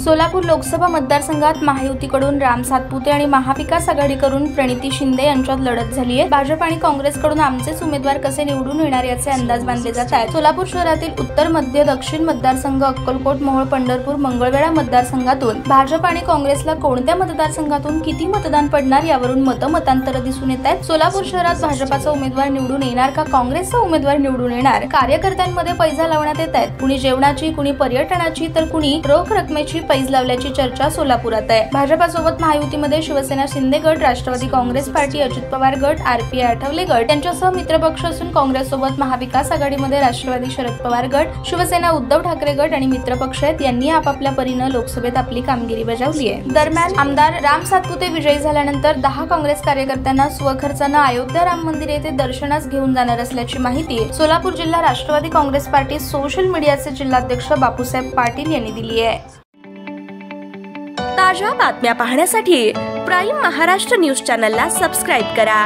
सोलापूर लोकसभा मतदारसंघात महायुतीकडून राम सातपुते आणि महाविकास आघाडीकडून प्रणिती शिंदे यांच्यात लढत झाली आहे। भाजप आणि काँग्रेसकडून आमचेच उमेदवार कसे निवडून येणार याचे अंदाज बांधले जात आहेत। सोलापूर शहरातील उत्तर, मध्य, दक्षिण मतदारसंघ, अक्कलकोट, मोहोळ, पंढरपूर, मंगळवेढा मतदारसंघातून भाजप आणि काँग्रेसला कोणत्या मतदारसंघातून किती मतदान पडणार यावरून मतांतर दिसून येत आहेत। सोलापूर शहरात भाजपाचा उमेदवार निवडून येणार का काँग्रेसचा उमेदवार निवडून येणार? कार्यकर्त्यांमध्ये पैजा लावण्यात येत आहेत। कुणी जेवणाची, कुणी पर्यटनाची, तर कुणी रोख रकमेची पैज लावल्याची चर्चा सोलापुरात आहे। भाजपासोबत महायुतीमध्ये शिवसेना शिंदे गट, राष्ट्रवादी काँग्रेस पार्टी, अजित पवार गट, आरपीआय आठवले गट यांच्यासह मित्रपक्ष असून काँग्रेससोबत महाविकास आघाडीमध्ये राष्ट्रवादी शरद पवार गट, शिवसेना उद्धव ठाकरे गट आणि मित्रपक्ष आहेत। यांनी आपापल्या परीने लोकसभेत आपली कामगिरी बजावली आहे। दरम्यान आमदार राम सातपुते विजयी झाल्यानंतर 10 काँग्रेस कार्यकर्त्यांना स्वखर्चाने अयोध्या राम मंदिर येथे दर्शनास घेऊन जाणार असल्याची माहिती सोलापूर जिल्हा राष्ट्रवादी काँग्रेस पार्टी सोशल मीडियाचे जिल्हाध्यक्ष बापूसाहेब पाटील यांनी दिली आहे। ताज्या बातम्या पाहण्यासाठी प्राईम महाराष्ट्र न्यूज चॅनलला सबस्क्राईब करा।